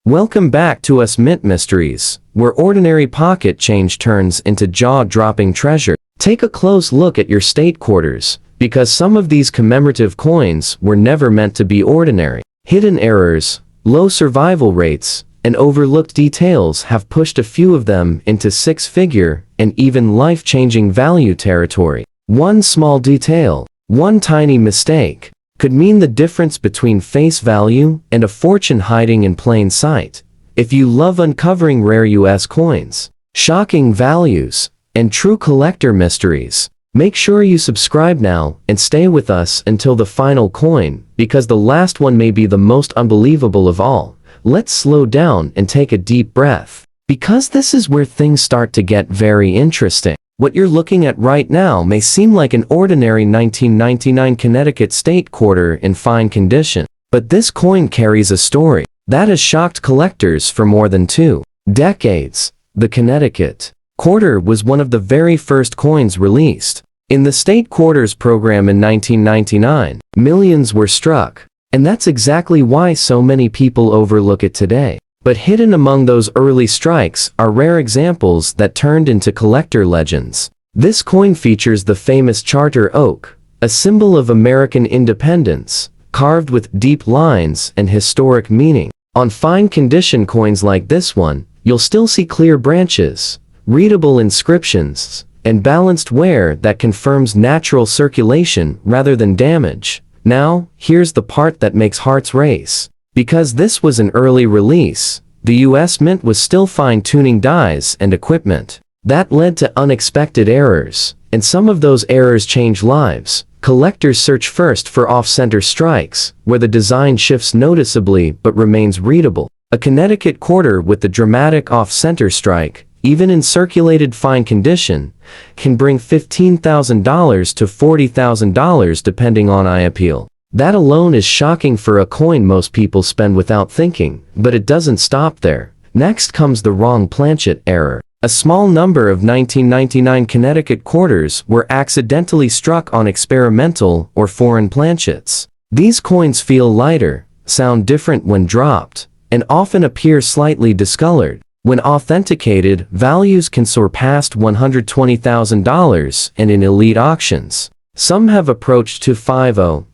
Welcome back to us Mint Mysteries, where ordinary pocket change turns into jaw-dropping treasure. Take a close look at your state quarters, because some of these commemorative coins were never meant to be ordinary. Hidden errors, low survival rates, and overlooked details have pushed a few of them into six-figure and even life-changing value territory. One small detail, one tiny mistake, could mean the difference between face value and a fortune hiding in plain sight. If you love uncovering rare US coins, shocking values, and true collector mysteries, make sure you subscribe now and stay with us until the final coin, because the last one may be the most unbelievable of all. Let's slow down and take a deep breath, because this is where things start to get very interesting. What you're looking at right now may seem like an ordinary 1999 Connecticut state quarter in fine condition, but this coin carries a story that has shocked collectors for more than 2 decades. The Connecticut quarter was one of the very first coins released. In the state quarters program in 1999, millions were struck, and that's exactly why so many people overlook it today. But hidden among those early strikes are rare examples that turned into collector legends. This coin features the famous Charter Oak, a symbol of American independence, carved with deep lines and historic meaning. On fine condition coins like this one, you'll still see clear branches, readable inscriptions, and balanced wear that confirms natural circulation rather than damage. Now, here's the part that makes hearts race. Because this was an early release, the US Mint was still fine-tuning dies and equipment. That led to unexpected errors, and some of those errors change lives. Collectors search first for off-center strikes, where the design shifts noticeably but remains readable. A Connecticut quarter with the dramatic off-center strike, even in circulated fine condition, can bring $15,000 to $40,000 depending on eye appeal. That alone is shocking for a coin most people spend without thinking, but it doesn't stop there. Next comes the wrong planchet error. A small number of 1999 Connecticut quarters were accidentally struck on experimental or foreign planchets. These coins feel lighter, sound different when dropped, and often appear slightly discolored. When authenticated, values can soar past $120,000 and in elite auctions. Some have approached to $50,000.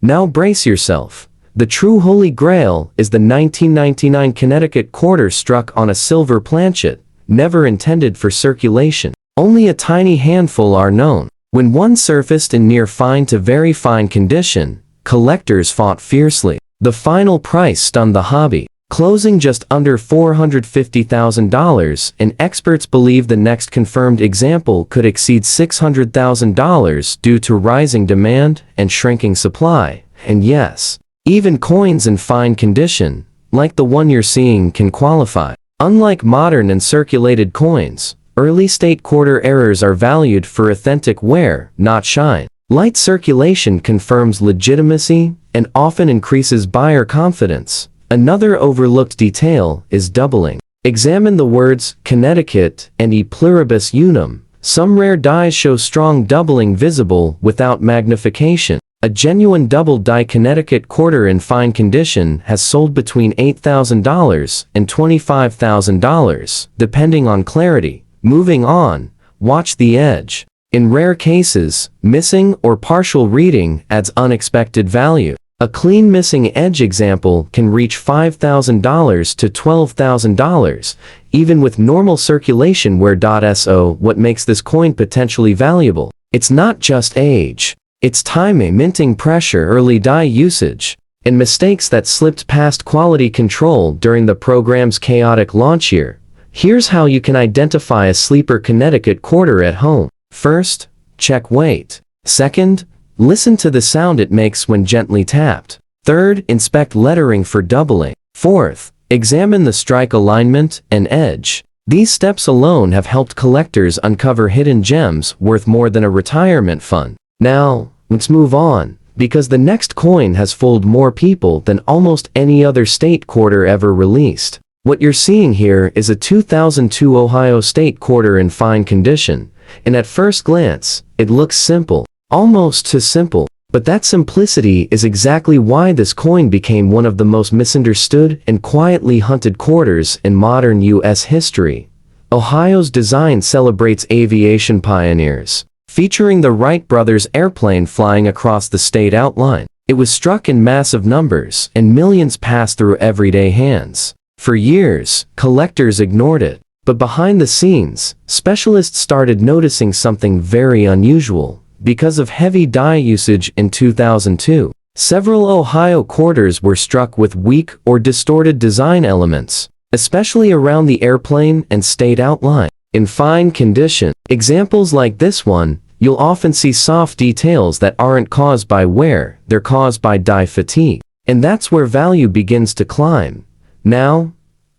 Now brace yourself. The true holy grail is the 1999 Connecticut quarter struck on a silver planchet, never intended for circulation. Only a tiny handful are known. When one surfaced in near fine to very fine condition, collectors fought fiercely. The final price stunned the hobby, closing just under $450,000, and experts believe the next confirmed example could exceed $600,000 due to rising demand and shrinking supply. And yes, even coins in fine condition, like the one you're seeing, can qualify. Unlike modern and circulated coins, early state quarter errors are valued for authentic wear, not shine. Light circulation confirms legitimacy and often increases buyer confidence. Another overlooked detail is doubling. Examine the words Connecticut and E pluribus unum. Some rare dies show strong doubling visible without magnification. A genuine double die Connecticut quarter in fine condition has sold between $8,000 and $25,000, depending on clarity. Moving on, watch the edge. In rare cases, missing or partial reading adds unexpected value. A clean missing edge example can reach $5,000 to $12,000, even with normal circulation wear. So what makes this coin potentially valuable? It's not just age. It's timing, minting pressure, early die usage, and mistakes that slipped past quality control during the program's chaotic launch year. Here's how you can identify a sleeper Connecticut quarter at home. First, check weight. Second, listen to the sound it makes when gently tapped. Third, inspect lettering for doubling. Fourth, examine the strike alignment and edge. These steps alone have helped collectors uncover hidden gems worth more than a retirement fund. Now, let's move on, because the next coin has fooled more people than almost any other state quarter ever released. What you're seeing here is a 2002 Ohio state quarter in fine condition, and at first glance, it looks simple. Almost too simple. But that simplicity is exactly why this coin became one of the most misunderstood and quietly hunted quarters in modern U.S. history. Ohio's design celebrates aviation pioneers, featuring the Wright brothers' airplane flying across the state outline. It was struck in massive numbers, and millions passed through everyday hands. For years, collectors ignored it. But behind the scenes, specialists started noticing something very unusual. Because of heavy dye usage in 2002, several Ohio quarters were struck with weak or distorted design elements, especially around the airplane and state outline. In fine condition, examples like this one, you'll often see soft details that aren't caused by wear, they're caused by dye fatigue. And that's where value begins to climb. Now,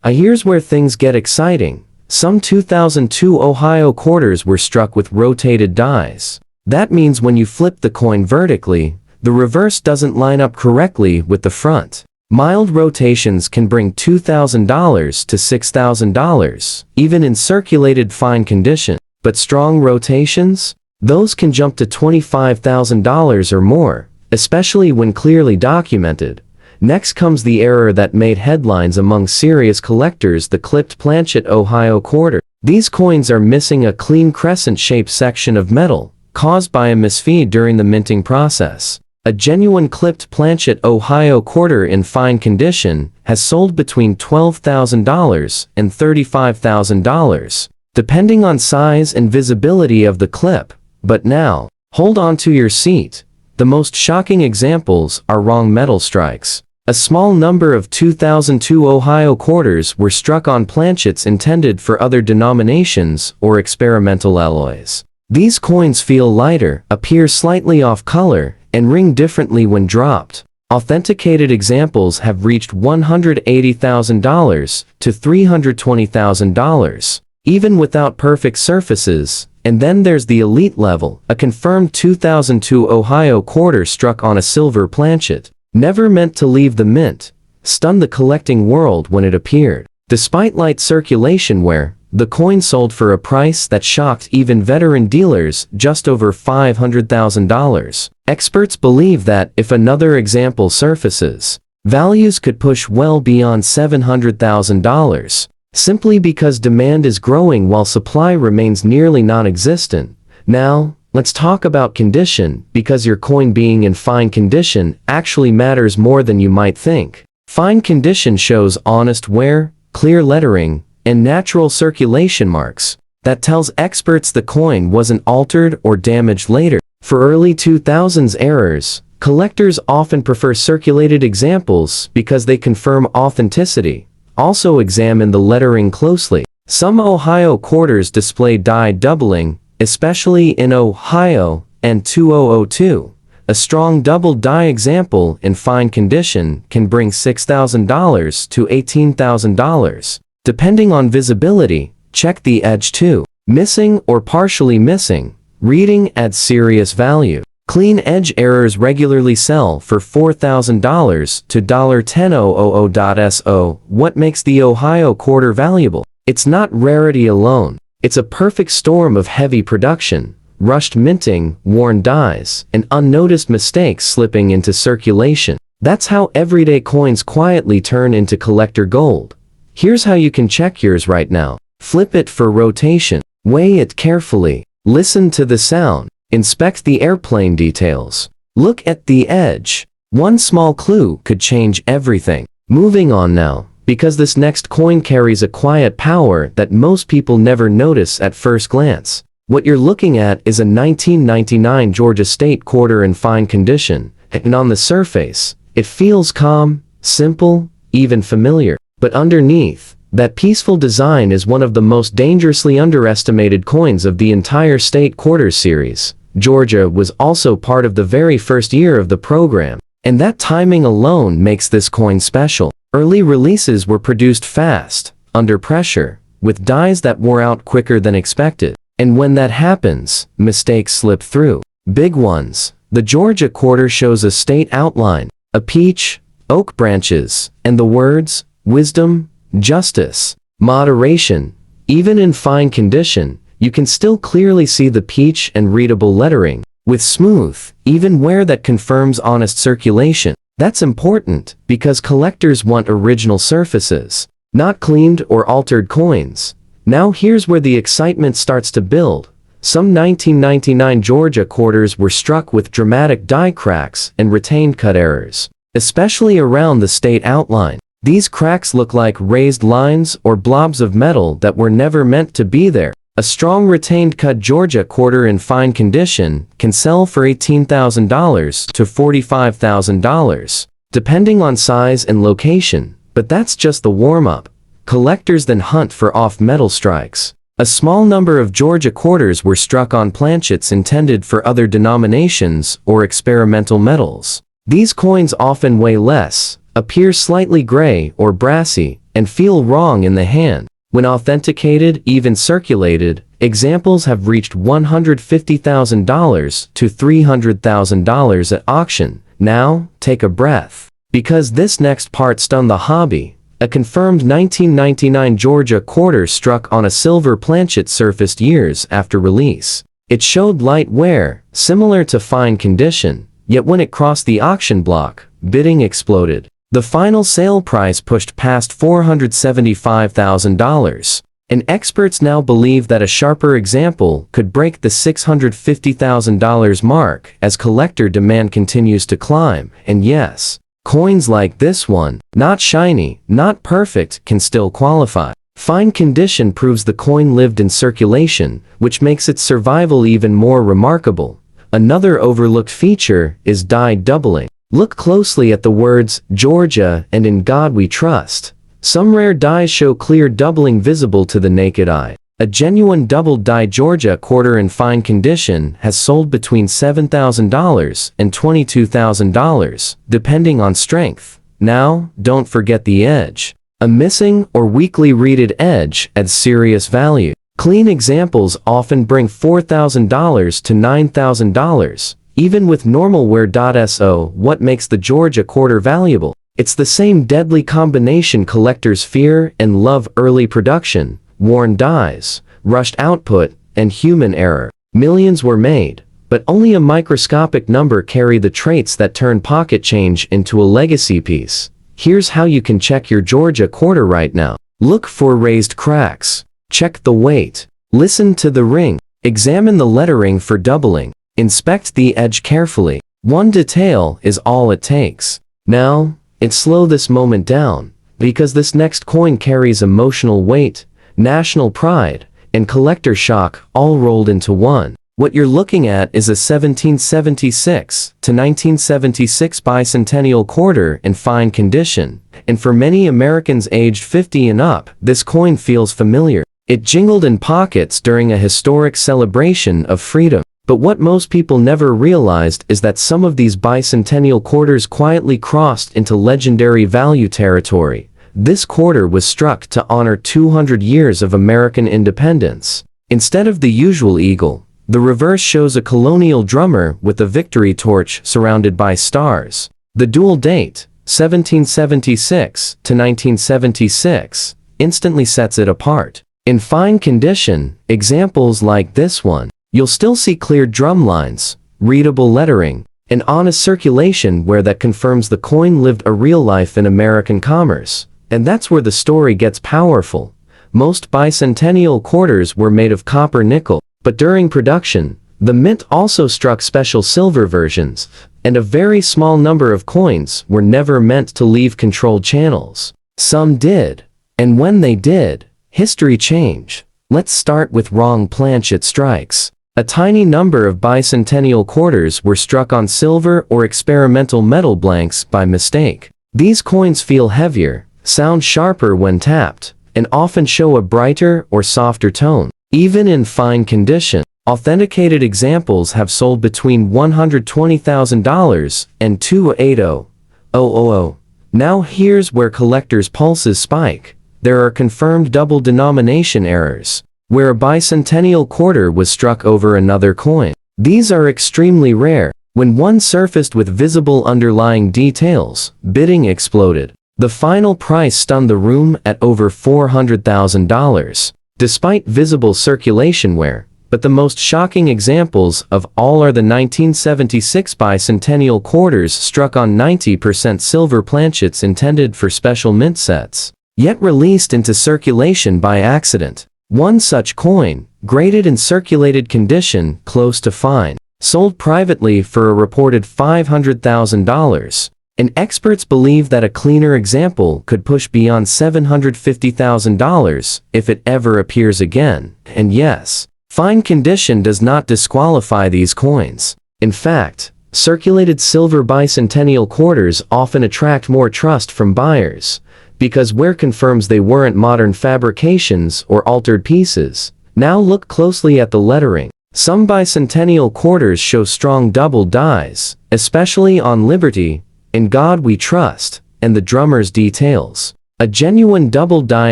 here's where things get exciting. Some 2002 Ohio quarters were struck with rotated dies. That means when you flip the coin vertically, the reverse doesn't line up correctly with the front. Mild rotations can bring $2,000 to $6,000, even in circulated fine condition. But strong rotations? Those can jump to $25,000 or more, especially when clearly documented. Next comes the error that made headlines among serious collectors: the clipped planchet Ohio quarter. These coins are missing a clean crescent-shaped section of metal, caused by a misfeed during the minting process. A genuine clipped planchet Ohio quarter in fine condition has sold between $12,000 and $35,000, depending on size and visibility of the clip. But now, hold on to your seat. The most shocking examples are wrong metal strikes. A small number of 2002 Ohio quarters were struck on planchets intended for other denominations or experimental alloys. These coins feel lighter, appear slightly off color, and ring differently when dropped. Authenticated examples have reached $180,000 to $320,000, even without perfect surfaces. And then there's the elite level, a confirmed 2002 Ohio quarter struck on a silver planchet. Never meant to leave the mint, stunned the collecting world when it appeared. Despite light circulation wear, the coin sold for a price that shocked even veteran dealers, just over $500,000. Experts believe that if another example surfaces, values could push well beyond $700,000, simply because demand is growing while supply remains nearly non-existent. Now, let's talk about condition, because your coin being in fine condition actually matters more than you might think. Fine condition shows honest wear, clear lettering, and natural circulation marks. That tells experts the coin wasn't altered or damaged later. For early 2000s errors, collectors often prefer circulated examples because they confirm authenticity. Also examine the lettering closely. Some Ohio quarters display die doubling, especially in Ohio and 2002. A strong double die example in fine condition can bring $6,000 to $18,000. Depending on visibility, check the edge too. Missing or partially missing, reading adds serious value. Clean edge errors regularly sell for $4,000 to $10,000.so. What makes the Ohio quarter valuable? It's not rarity alone. It's a perfect storm of heavy production, rushed minting, worn dies, and unnoticed mistakes slipping into circulation. That's how everyday coins quietly turn into collector gold. Here's how you can check yours right now. Flip it for rotation. Weigh it carefully. Listen to the sound. Inspect the airplane details. Look at the edge. One small clue could change everything. Moving on now, because this next coin carries a quiet power that most people never notice at first glance. What you're looking at is a 1999 Georgia State quarter in fine condition, and on the surface, it feels calm, simple, even familiar. But underneath, that peaceful design is one of the most dangerously underestimated coins of the entire state quarter series. Georgia was also part of the very first year of the program, and that timing alone makes this coin special. Early releases were produced fast, under pressure, with dies that wore out quicker than expected. And when that happens, mistakes slip through. Big ones. The Georgia quarter shows a state outline, a peach, oak branches, and the words, wisdom, justice, moderation. Even in fine condition, you can still clearly see the peach and readable lettering. with smooth, even wear that confirms honest circulation. That's important, because collectors want original surfaces, not cleaned or altered coins. Now here's where the excitement starts to build. Some 1999 Georgia quarters were struck with dramatic die cracks and retained cut errors, especially around the state outline. These cracks look like raised lines or blobs of metal that were never meant to be there. A strong retained cut Georgia quarter in fine condition can sell for $18,000 to $45,000, depending on size and location, but that's just the warm-up. Collectors then hunt for off-metal strikes. A small number of Georgia quarters were struck on planchets intended for other denominations or experimental metals. These coins often weigh less, appear slightly gray or brassy, and feel wrong in the hand. When authenticated, even circulated, examples have reached $150,000 to $300,000 at auction. Now, take a breath, because this next part stunned the hobby. A confirmed 1999 Georgia quarter struck on a silver planchet surfaced years after release. It showed light wear, similar to fine condition, yet when it crossed the auction block, bidding exploded. The final sale price pushed past $475,000, and experts now believe that a sharper example could break the $650,000 mark as collector demand continues to climb. And yes, coins like this one, not shiny, not perfect, can still qualify. Fine condition proves the coin lived in circulation, which makes its survival even more remarkable. Another overlooked feature is die doubling. Look closely at the words Georgia and In God We Trust. Some rare dies show clear doubling visible to the naked eye. A genuine doubled die Georgia quarter in fine condition has sold between $7,000 and $22,000, depending on strength. Now, don't forget the edge. A missing or weakly reeded edge adds serious value. Clean examples often bring $4,000 to $9,000, even with normal wear. So, what makes the Georgia quarter valuable? It's the same deadly combination collectors fear and love: early production, worn dies, rushed output, and human error. Millions were made, but only a microscopic number carry the traits that turn pocket change into a legacy piece. Here's how you can check your Georgia quarter right now. Look for raised cracks. Check the weight. Listen to the ring. Examine the lettering for doubling. Inspect the edge carefully. One detail is all it takes. Now, slow this moment down, because this next coin carries emotional weight, national pride, and collector shock all rolled into one. What you're looking at is a 1776 to 1976 Bicentennial quarter in fine condition, and for many Americans aged 50 and up, this coin feels familiar. It jingled in pockets during a historic celebration of freedom. But what most people never realized is that some of these bicentennial quarters quietly crossed into legendary value territory. This quarter was struck to honor 200 years of American independence. Instead of the usual eagle, the reverse shows a colonial drummer with a victory torch surrounded by stars. The dual date, 1776 to 1976, instantly sets it apart. In fine condition, examples like this one, you'll still see clear drum lines, readable lettering, and honest circulation where that confirms the coin lived a real life in American commerce. And that's where the story gets powerful. Most bicentennial quarters were made of copper nickel, but during production, the mint also struck special silver versions, and a very small number of coins were never meant to leave controlled channels. Some did, and when they did, history changed. Let's start with wrong planchet strikes. A tiny number of bicentennial quarters were struck on silver or experimental metal blanks by mistake. These coins feel heavier, sound sharper when tapped, and often show a brighter or softer tone. Even in fine condition, authenticated examples have sold between $120,000 and $280,000. Now here's where collectors' pulses spike. There are confirmed double denomination errors, where a bicentennial quarter was struck over another coin. These are extremely rare. When one surfaced with visible underlying details, bidding exploded. The final price stunned the room at over $400,000. Despite visible circulation wear, but the most shocking examples of all are the 1976 Bicentennial quarters struck on 90% silver planchets intended for special mint sets, yet released into circulation by accident. One such coin, graded in circulated condition close to fine, sold privately for a reported $500,000. And experts believe that a cleaner example could push beyond $750,000 if it ever appears again. And yes, fine condition does not disqualify these coins. In fact, circulated silver bicentennial quarters often attract more trust from buyers, because where confirms they weren't modern fabrications or altered pieces. Now look closely at the lettering. Some bicentennial quarters show strong double dies, especially on Liberty, In God We Trust, and the drummer's details. A genuine double die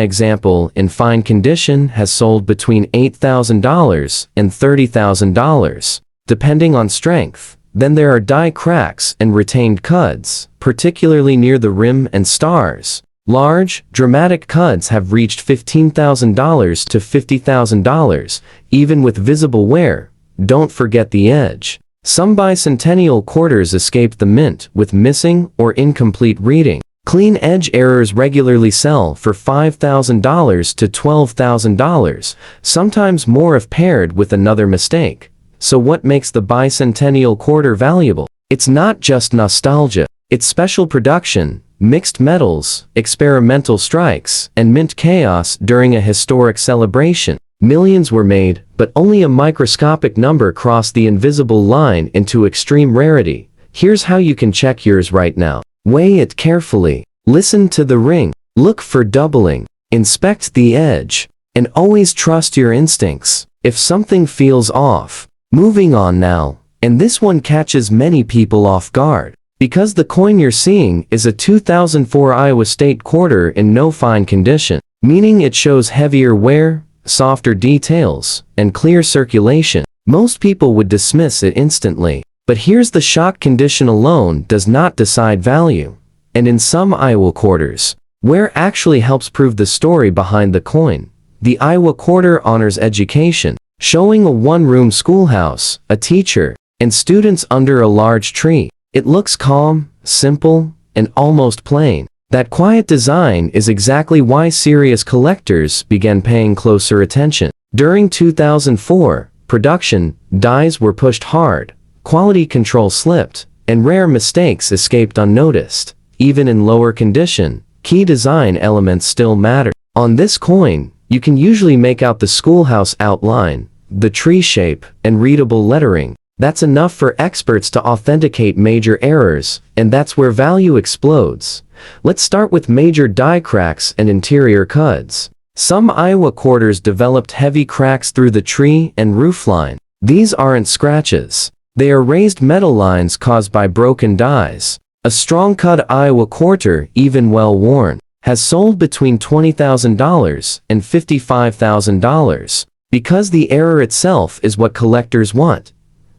example in fine condition has sold between $8,000 and $30,000, depending on strength. Then there are die cracks and retained cuds, particularly near the rim and stars. Large, dramatic cuds have reached $15,000 to $50,000, even with visible wear. Don't forget the edge. Some bicentennial quarters escaped the mint with missing or incomplete reading. Clean edge errors regularly sell for $5,000 to $12,000, sometimes more if paired with another mistake. So what makes the bicentennial quarter valuable? It's not just nostalgia. It's special production, mixed metals, experimental strikes, and mint chaos during a historic celebration. Millions were made, but only a microscopic number crossed the invisible line into extreme rarity. Here's how you can check yours right now. Weigh it carefully. Listen to the ring. Look for doubling. Inspect the edge. And always trust your instincts. If something feels off, moving on now. And this one catches many people off guard, because the coin you're seeing is a 2004 Iowa State quarter in no fine condition, meaning it shows heavier wear, softer details, and clear circulation. Most people would dismiss it instantly. But here's the shock: condition alone does not decide value. And in some Iowa quarters, wear actually helps prove the story behind the coin. The Iowa quarter honors education, showing a one-room schoolhouse, a teacher, and students under a large tree. It looks calm, simple, and almost plain. That quiet design is exactly why serious collectors began paying closer attention. During 2004, production dies were pushed hard, quality control slipped, and rare mistakes escaped unnoticed. Even in lower condition, key design elements still matter. On this coin, you can usually make out the schoolhouse outline, the tree shape, and readable lettering. That's enough for experts to authenticate major errors, and that's where value explodes. Let's start with major die cracks and interior cuds. Some Iowa quarters developed heavy cracks through the tree and roofline. These aren't scratches. They are raised metal lines caused by broken dies. A strong cut Iowa quarter, even well worn, has sold between $20,000 and $55,000, because the error itself is what collectors want.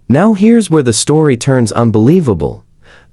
Now here's where the story turns unbelievable.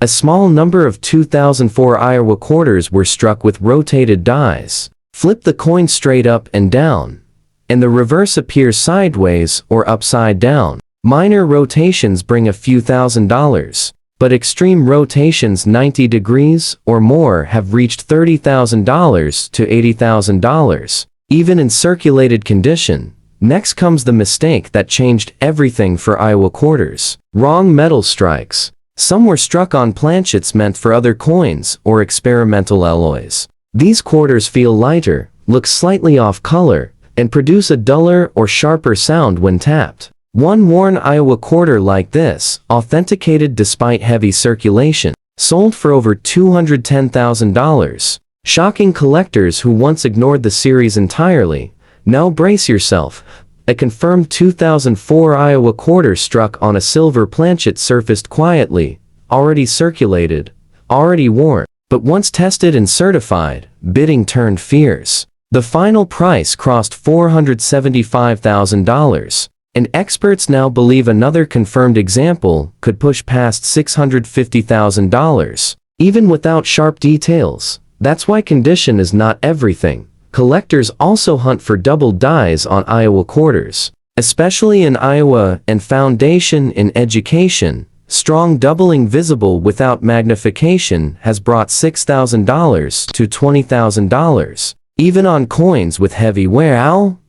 A small number of 2004 Iowa quarters were struck with rotated dies. Flip the coin straight up and down, and the reverse appears sideways or upside down. Minor rotations bring a few $1,000s, but extreme rotations 90 degrees or more have reached $30,000 to $80,000, even in circulated condition. Next comes the mistake that changed everything for Iowa quarters: wrong metal strikes. Some were struck on planchets meant for other coins or experimental alloys. These quarters feel lighter, look slightly off color, and produce a duller or sharper sound when tapped. One worn Iowa quarter like this, authenticated despite heavy circulation, sold for over $210,000. Shocking collectors who once ignored the series entirely. Now brace yourself. A confirmed 2004 Iowa quarter struck on a silver planchet surfaced quietly, already circulated, already worn. But once tested and certified, bidding turned fierce. The final price crossed $475,000, and experts now believe another confirmed example could push past $650,000, even without sharp details. That's why condition is not everything. Collectors also hunt for double dies on Iowa quarters. especially in Iowa, and foundation in education. Strong doubling visible without magnification has brought $6,000 to $20,000, even on coins with heavy wear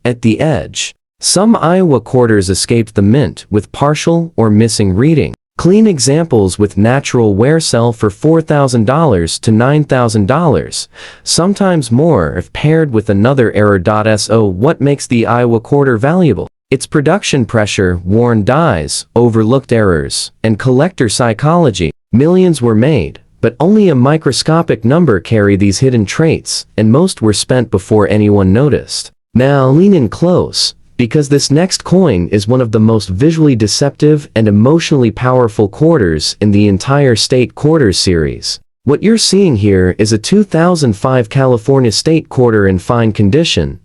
at the edge. Some Iowa quarters escaped the mint with partial or missing reading. Clean examples with natural wear sell for $4,000 to $9,000, sometimes more if paired with another error. So what makes the Iowa quarter valuable? Its production pressure, worn dies, overlooked errors, and collector psychology. Millions were made, but only a microscopic number carry these hidden traits, and most were spent before anyone noticed. Now lean in close, because this next coin is one of the most visually deceptive and emotionally powerful quarters in the entire state quarters series. What you're seeing here is a 2005 California state quarter in fine condition,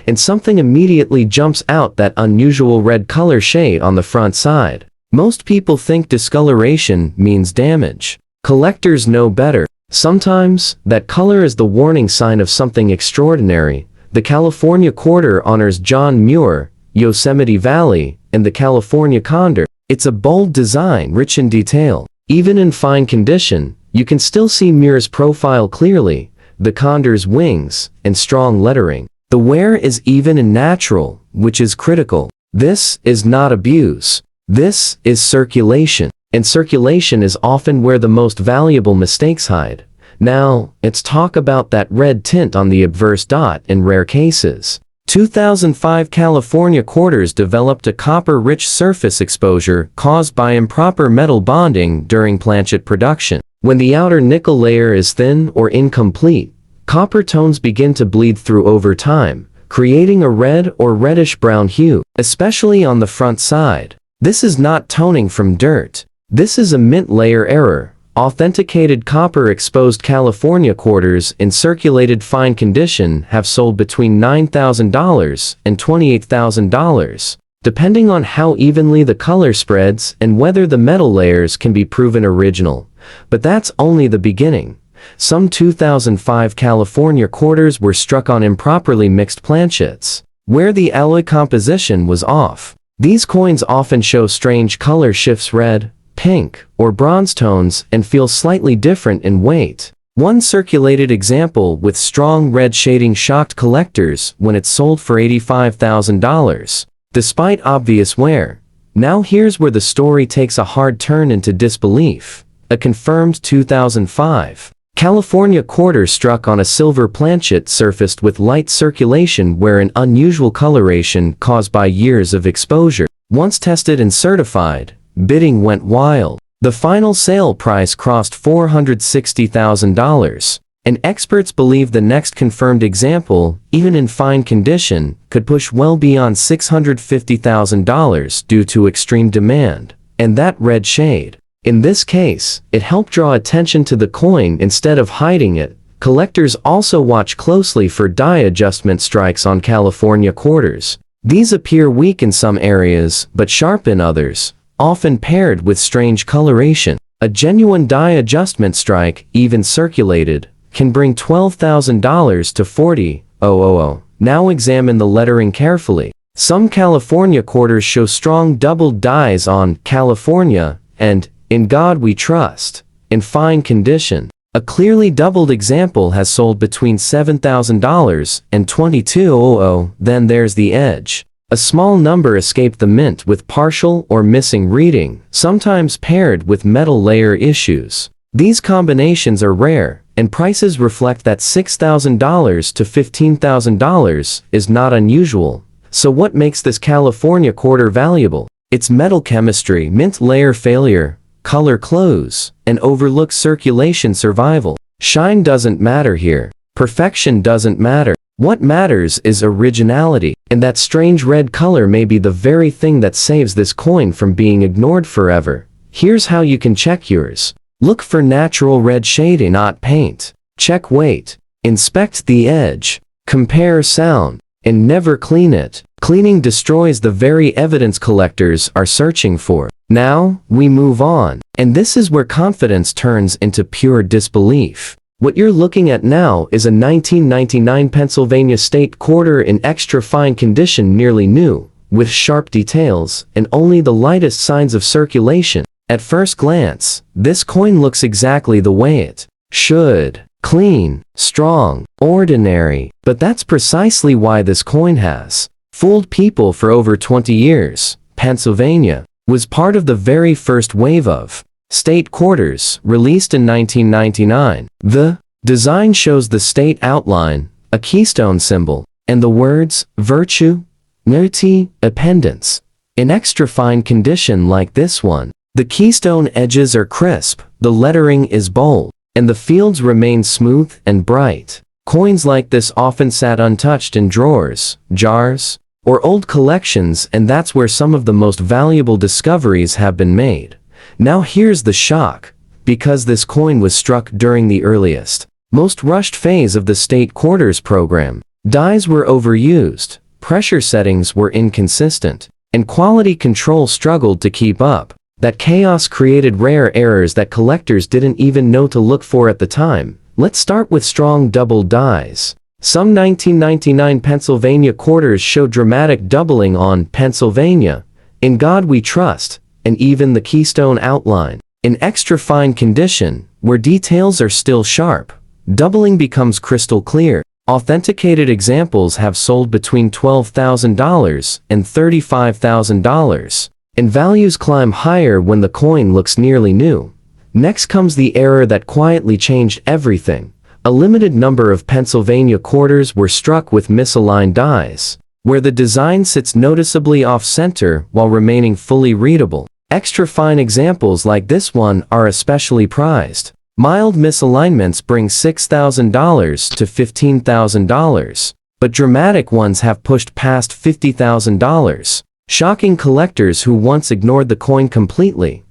and something immediately jumps out: that unusual red color shade on the front side. Most people think discoloration means damage. Collectors know better. Sometimes, that color is the warning sign of something extraordinary. The California quarter honors John Muir, Yosemite Valley, and the California condor. It's a bold design rich in detail. Even in fine condition, you can still see Muir's profile clearly, the condor's wings, and strong lettering. The wear is even and natural, which is critical. This is not abuse. This is circulation. And circulation is often where the most valuable mistakes hide. Now, let's talk about that red tint on the obverse dot in rare cases. 2005 California quarters developed a copper-rich surface exposure caused by improper metal bonding during planchet production. When the outer nickel layer is thin or incomplete, copper tones begin to bleed through over time, creating a red or reddish-brown hue, especially on the front side. This is not toning from dirt. This is a mint layer error. Authenticated copper-exposed California quarters in circulated fine condition have sold between $9,000 and $28,000, depending on how evenly the color spreads and whether the metal layers can be proven original. But that's only the beginning. Some 2005 California quarters were struck on improperly mixed planchets, where the alloy composition was off. These coins often show strange color shifts: red, pink, or bronze tones, and feel slightly different in weight. One circulated example with strong red shading shocked collectors when it sold for $85,000, despite obvious wear. Now here's where the story takes a hard turn into disbelief. A confirmed 2005 California quarter struck on a silver planchet surfaced with light circulation where an unusual coloration caused by years of exposure. Once tested and certified, bidding went wild. The final sale price crossed $460,000, and experts believe the next confirmed example, even in fine condition, could push well beyond $650,000 due to extreme demand. And that red shade. In this case, it helped draw attention to the coin instead of hiding it. Collectors also watch closely for die adjustment strikes on California quarters. These appear weak in some areas, but sharp in others, often paired with strange coloration. A genuine die adjustment strike, even circulated, can bring $12,000 to $40,000. Now examine the lettering carefully. Some California quarters show strong doubled dies on California and In God We Trust, in fine condition. A clearly doubled example has sold between $7,000 and $22,000. Then there's the edge. A small number escaped the mint with partial or missing reading, sometimes paired with metal layer issues. These combinations are rare, and prices reflect that $6,000 to $15,000 is not unusual. So what makes this California quarter valuable? Its metal chemistry, mint layer failure, color close, and overlooked circulation survival. Shine doesn't matter here. Perfection doesn't matter. What matters is originality, and that strange red color may be the very thing that saves this coin from being ignored forever. Here's how you can check yours. Look for natural red shading, not paint. Check weight. Inspect the edge. Compare sound. And never clean it. Cleaning destroys the very evidence collectors are searching for. Now, we move on. And this is where confidence turns into pure disbelief. What you're looking at now is a 1999 Pennsylvania state quarter in extra fine condition, nearly new, with sharp details and only the lightest signs of circulation. At first glance, this coin looks exactly the way it should. Clean, strong, ordinary. But that's precisely why this coin has fooled people for over 20 years. Pennsylvania was part of the very first wave of state quarters released in 1999. The design shows the state outline, a keystone symbol, and the words virtue, noti, appendants. In extra fine condition like this one, the keystone edges are crisp, the lettering is bold, and the fields remain smooth and bright. Coins like this often sat untouched in drawers, jars, or old collections, and that's where some of the most valuable discoveries have been made. Now here's the shock. Because this coin was struck during the earliest, most rushed phase of the state quarters program, dies were overused, pressure settings were inconsistent, and quality control struggled to keep up. That chaos created rare errors that collectors didn't even know to look for at the time. Let's start with strong double dies. Some 1999 Pennsylvania quarters show dramatic doubling on Pennsylvania, In God We Trust, and even the keystone outline. In extra fine condition, where details are still sharp, doubling becomes crystal clear. Authenticated examples have sold between $12,000 and $35,000. And values climb higher when the coin looks nearly new. Next comes the error that quietly changed everything. A limited number of Pennsylvania quarters were struck with misaligned dies, where the design sits noticeably off-center while remaining fully readable. Extra fine examples like this one are especially prized. Mild misalignments bring $6,000 to $15,000, but dramatic ones have pushed past $50,000. Shocking collectors who once ignored the coin completely.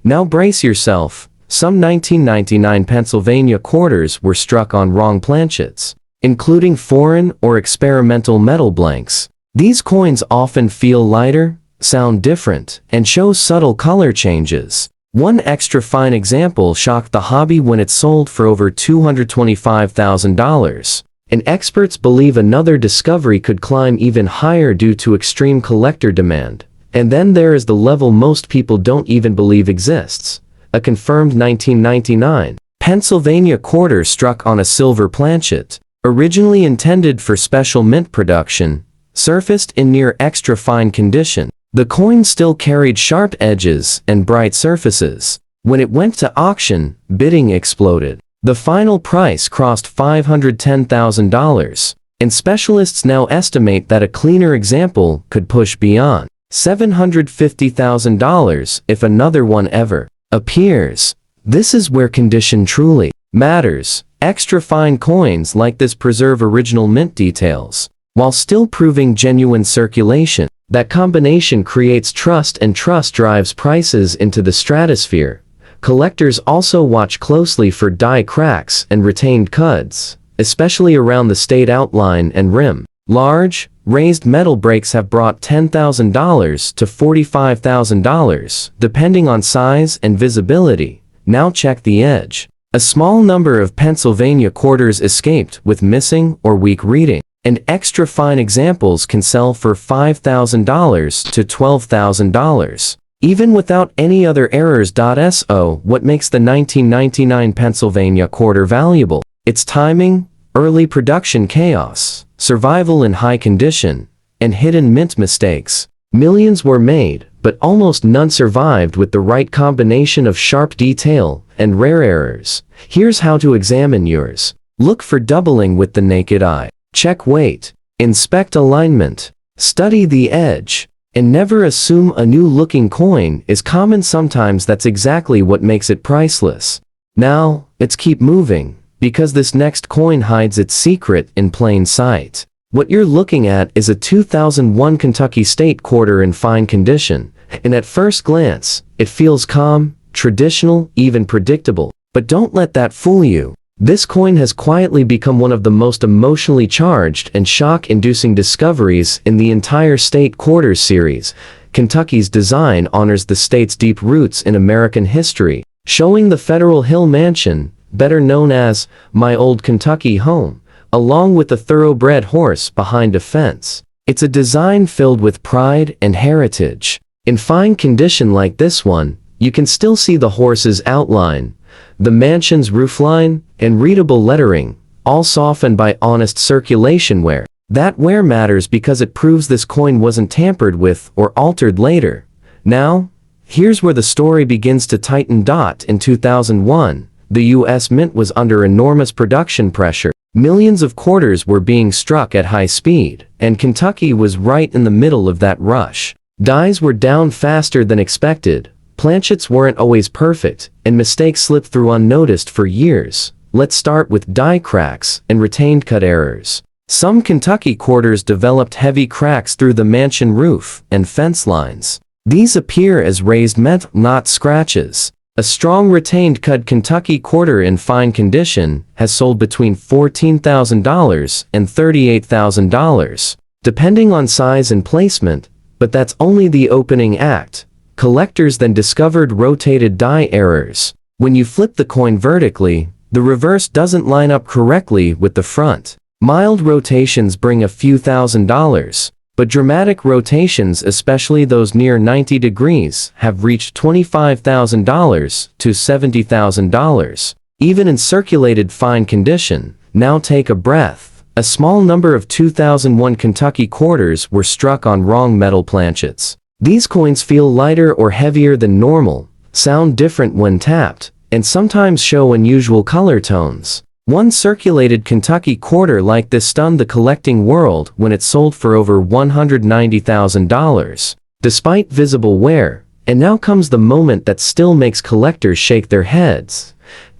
Now brace yourself. Some 1999 Pennsylvania quarters were struck on wrong planchets, including foreign or experimental metal blanks. These coins often feel lighter, sound different, and show subtle color changes. One extra fine example shocked the hobby when it sold for over $225,000. And experts believe another discovery could climb even higher due to extreme collector demand. And then there is the level most people don't even believe exists. A confirmed 1999 Pennsylvania quarter struck on a silver planchet, originally intended for special mint production, surfaced in near extra fine condition. The coin still carried sharp edges and bright surfaces. When it went to auction, bidding exploded. The final price crossed $510,000, and specialists now estimate that a cleaner example could push beyond $750,000 if another one ever appears. This is where condition truly matters. Extra fine coins like this preserve original mint details, while still proving genuine circulation. That combination creates trust, and trust drives prices into the stratosphere. Collectors also watch closely for die cracks and retained cuds, especially around the state outline and rim. Large, raised metal breaks have brought $10,000 to $45,000, depending on size and visibility. Now check the edge. A small number of Pennsylvania quarters escaped with missing or weak reading, and extra fine examples can sell for $5,000 to $12,000. Even without any other errors. So, what makes the 1999 Pennsylvania quarter valuable? Its timing, early production chaos, survival in high condition, and hidden mint mistakes. Millions were made, but almost none survived with the right combination of sharp detail and rare errors. Here's how to examine yours. Look for doubling with the naked eye. Check weight. Inspect alignment. Study the edge. And never assume a new-looking coin is common. Sometimes that's exactly what makes it priceless. Now, let's keep moving, because this next coin hides its secret in plain sight. What you're looking at is a 2001 Kentucky state quarter in fine condition, and at first glance, it feels calm, traditional, even predictable. But don't let that fool you. This coin has quietly become one of the most emotionally charged and shock-inducing discoveries in the entire state quarters series. Kentucky's design honors the state's deep roots in American history, showing the Federal Hill Mansion, better known as My Old Kentucky Home, along with the thoroughbred horse behind a fence. It's a design filled with pride and heritage. In fine condition like this one, you can still see the horse's outline, the mansion's roofline, and readable lettering, all softened by honest circulation wear. That wear matters because it proves this coin wasn't tampered with or altered later. Now, here's where the story begins to tighten. In 2001, the U.S. Mint was under enormous production pressure. Millions of quarters were being struck at high speed, and Kentucky was right in the middle of that rush. Dies were down faster than expected, planchets weren't always perfect, and mistakes slipped through unnoticed for years. Let's start with die cracks and retained cut errors. Some Kentucky quarters developed heavy cracks through the mansion roof and fence lines. These appear as raised metal, not scratches. A strong retained cut Kentucky quarter in fine condition has sold between $14,000 and $38,000, depending on size and placement, but that's only the opening act. Collectors then discovered rotated die errors. When you flip the coin vertically, the reverse doesn't line up correctly with the front. Mild rotations bring a few $1,000s, but dramatic rotations, especially those near 90 degrees, have reached $25,000 to $70,000. Even in circulated fine condition. Now take a breath. A small number of 2001 Kentucky quarters were struck on wrong metal planchets. These coins feel lighter or heavier than normal, sound different when tapped, and sometimes show unusual color tones. One circulated Kentucky quarter like this stunned the collecting world when it sold for over $190,000, despite visible wear. And now comes the moment that still makes collectors shake their heads.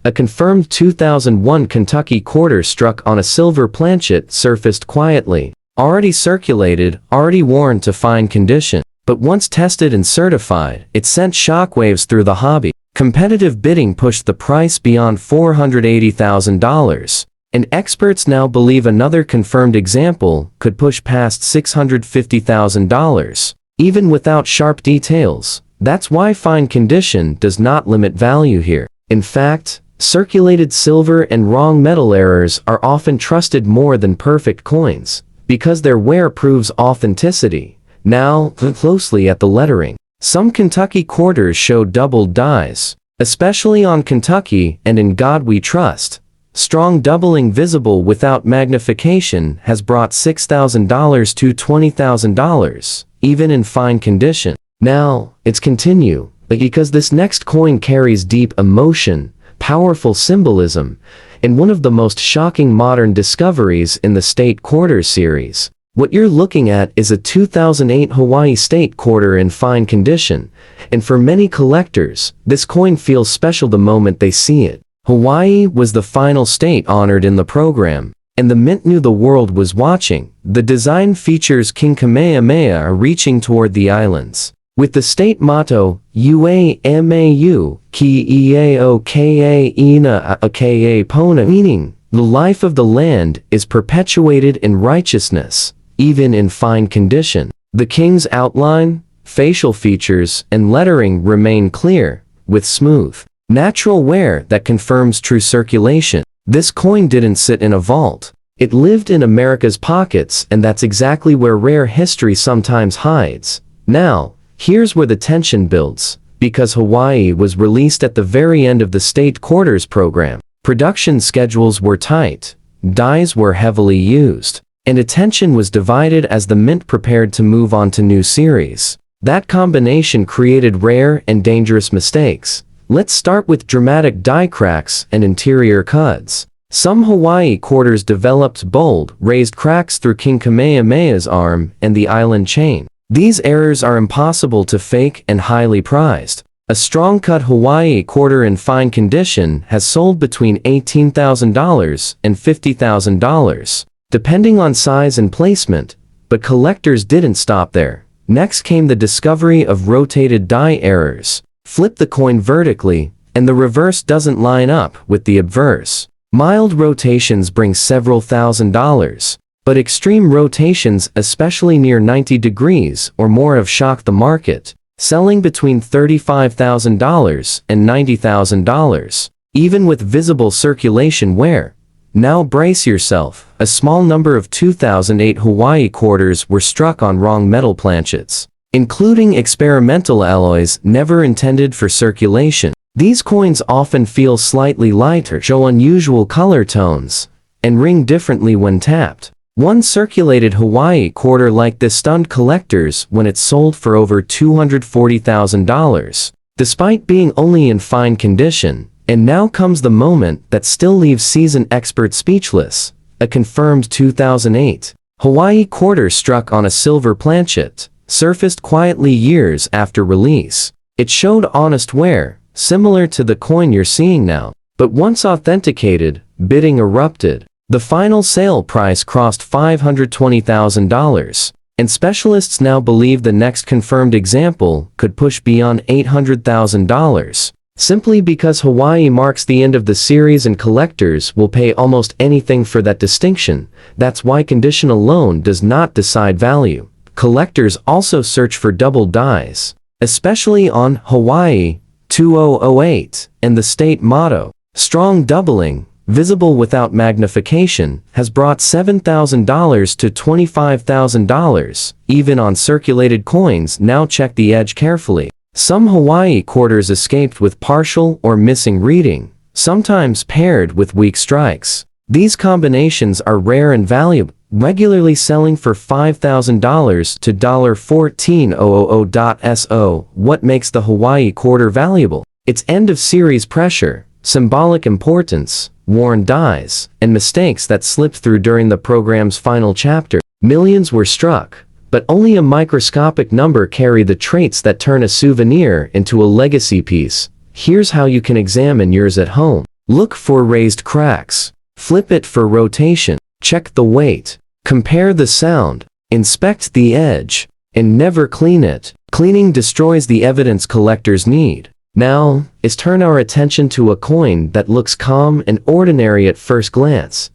A confirmed 2001 Kentucky quarter struck on a silver planchet surfaced quietly, already circulated, already worn to fine condition. But once tested and certified, it sent shockwaves through the hobby. Competitive bidding pushed the price beyond $480,000, and experts now believe another confirmed example could push past $650,000. Even without sharp details, that's why fine condition does not limit value here. In fact, circulated silver and wrong metal errors are often trusted more than perfect coins, because their wear proves authenticity. Now, look closely at the lettering. Some Kentucky quarters show doubled dies, especially on Kentucky and In God We Trust. Strong doubling visible without magnification has brought $6,000 to $20,000, even in fine condition. Now, it's continue, because this next coin carries deep emotion, powerful symbolism, and one of the most shocking modern discoveries in the State Quarters series. What you're looking at is a 2008 Hawaii State Quarter in fine condition, and for many collectors, this coin feels special the moment they see it. Hawaii was the final state honored in the program, and the Mint knew the world was watching. The design features King Kamehameha reaching toward the islands, with the state motto, Uamau, Ki'eoka Ina Aka Pona, meaning, the life of the land is perpetuated in righteousness, even in fine condition. The king's outline, facial features, and lettering remain clear, with smooth, natural wear that confirms true circulation. This coin didn't sit in a vault. It lived in America's pockets, and that's exactly where rare history sometimes hides. Now, here's where the tension builds. Because Hawaii was released at the very end of the State Quarters program, production schedules were tight, dies were heavily used, and attention was divided as the Mint prepared to move on to new series. That combination created rare and dangerous mistakes. Let's start with dramatic die cracks and interior cuts. Some Hawaii quarters developed bold, raised cracks through King Kamehameha's arm and the island chain. These errors are impossible to fake and highly prized. A strong-cut Hawaii quarter in fine condition has sold between $18,000 and $50,000, depending on size and placement, but collectors didn't stop there. Next came the discovery of rotated die errors. Flip the coin vertically, and the reverse doesn't line up with the obverse. Mild rotations bring several $1,000s, but extreme rotations, especially near 90 degrees or more, have shocked the market, selling between $35,000 and $90,000. Even with visible circulation wear, Now brace yourself. A small number of 2008 Hawaii quarters were struck on wrong metal planchets, including experimental alloys never intended for circulation. These coins often feel slightly lighter, show unusual color tones, and ring differently when tapped. One circulated Hawaii quarter like this stunned collectors when it sold for over $240,000, despite being only in fine condition. And now comes the moment that still leaves seasoned experts speechless. A confirmed 2008 Hawaii quarter struck on a silver planchet, surfaced quietly years after release. It showed honest wear, similar to the coin you're seeing now. But once authenticated, bidding erupted. The final sale price crossed $520,000, and specialists now believe the next confirmed example could push beyond $800,000. Simply because Hawaii marks the end of the series and collectors will pay almost anything for that distinction. That's why condition alone does not decide value. Collectors also search for double dies, especially on Hawaii 2008, and the state motto, strong doubling, visible without magnification, has brought $7,000 to $25,000, even on circulated coins. Now check the edge carefully. Some Hawaii quarters escaped with partial or missing reading, sometimes paired with weak strikes. These combinations are rare and valuable, regularly selling for $5,000 to $14,000.so. What makes the Hawaii quarter valuable? Its end-of-series pressure, symbolic importance, worn dies, and mistakes that slipped through during the program's final chapter. Millions were struck, but only a microscopic number carry the traits that turn a souvenir into a legacy piece. Here's how you can examine yours at home. Look for raised cracks. Flip it for rotation. Check the weight. Compare the sound. Inspect the edge. And never clean it. Cleaning destroys the evidence collectors need. Now, is turn our attention to a coin that looks calm and ordinary at first glance,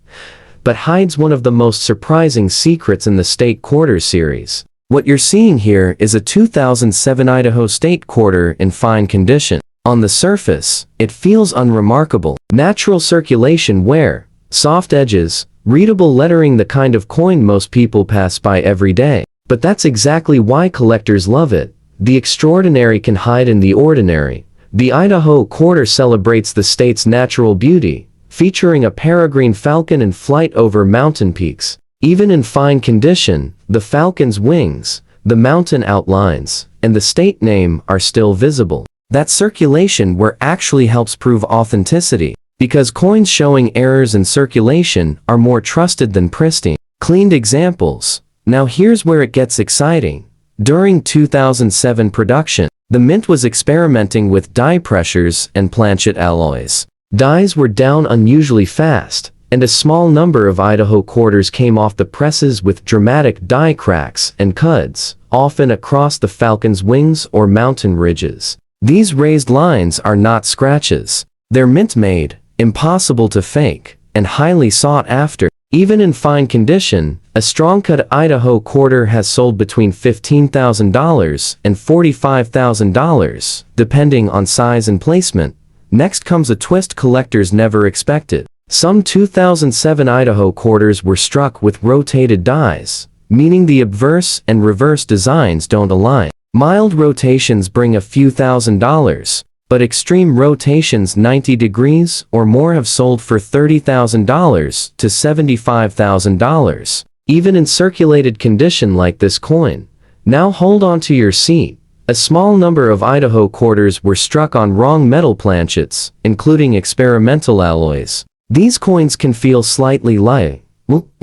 but hides one of the most surprising secrets in the state quarter series. What you're seeing here is a 2007 Idaho state quarter in fine condition. On the surface, it feels unremarkable. Natural circulation wear, soft edges, readable lettering, the kind of coin most people pass by every day. But that's exactly why collectors love it. The extraordinary can hide in the ordinary. The Idaho quarter celebrates the state's natural beauty, featuring a peregrine falcon in flight over mountain peaks. Even in fine condition, the falcon's wings, the mountain outlines, and the state name are still visible. That circulation wear actually helps prove authenticity, because coins showing errors in circulation are more trusted than pristine, cleaned examples. Now here's where it gets exciting. During 2007 production, the mint was experimenting with die pressures and planchet alloys. Dies were down unusually fast, and a small number of Idaho quarters came off the presses with dramatic die cracks and cuds, often across the falcon's wings or mountain ridges. These raised lines are not scratches. They're mint-made, impossible to fake, and highly sought after. Even in fine condition, a strong-cut Idaho quarter has sold between $15,000 and $45,000, depending on size and placement. Next comes a twist collectors never expected. Some 2007 Idaho quarters were struck with rotated dies, meaning the obverse and reverse designs don't align. Mild rotations bring a few $1,000s, but extreme rotations 90 degrees or more have sold for $30,000 to $75,000, even in circulated condition like this coin. Now hold on to your seat. A small number of Idaho quarters were struck on wrong metal planchets, including experimental alloys. These coins can feel slightly light,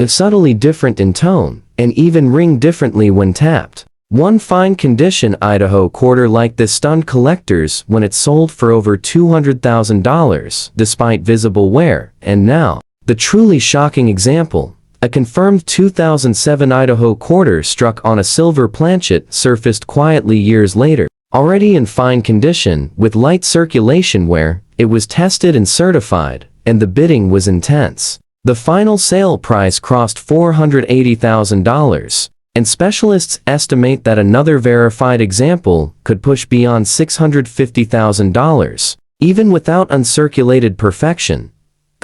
subtly different in tone, and even ring differently when tapped. One fine condition Idaho quarter like this stunned collectors when it sold for over $200,000 despite visible wear. And now, the truly shocking example. A confirmed 2007 Idaho quarter struck on a silver planchet surfaced quietly years later. Already in fine condition, with light circulation wear, it was tested and certified, and the bidding was intense. The final sale price crossed $480,000. And specialists estimate that another verified example could push beyond $650,000. Even without uncirculated perfection,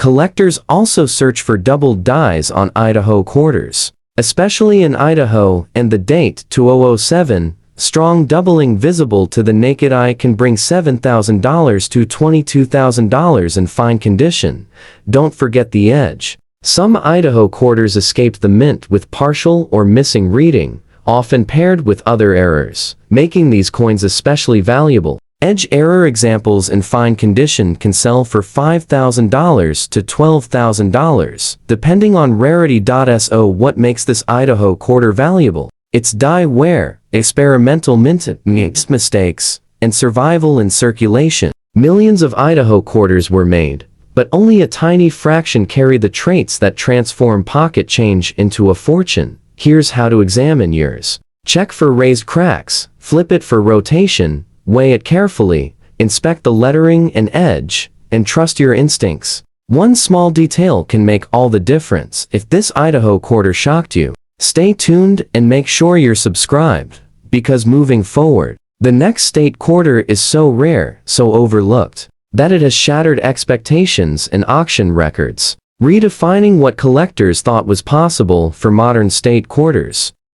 Collectors also search for doubled dies on Idaho quarters. Especially in Idaho and the date 2007, strong doubling visible to the naked eye can bring $7,000 to $22,000 in fine condition. Don't forget the edge. Some Idaho quarters escaped the mint with partial or missing reading, often paired with other errors, making these coins especially valuable. Edge error examples in fine condition can sell for $5,000 to $12,000, depending on rarity. So what makes this Idaho quarter valuable? Its die wear, experimental mintages mistakes, and survival in circulation. Millions of Idaho quarters were made, but only a tiny fraction carry the traits that transform pocket change into a fortune. Here's how to examine yours. Check for raised cracks, flip it for rotation, weigh it carefully, inspect the lettering and edge, and trust your instincts. One small detail can make all the difference. If this Idaho quarter shocked you, stay tuned and make sure you're subscribed, because moving forward, the next state quarter is so rare, so overlooked, that it has shattered expectations and auction records, redefining what collectors thought was possible for modern state quarters.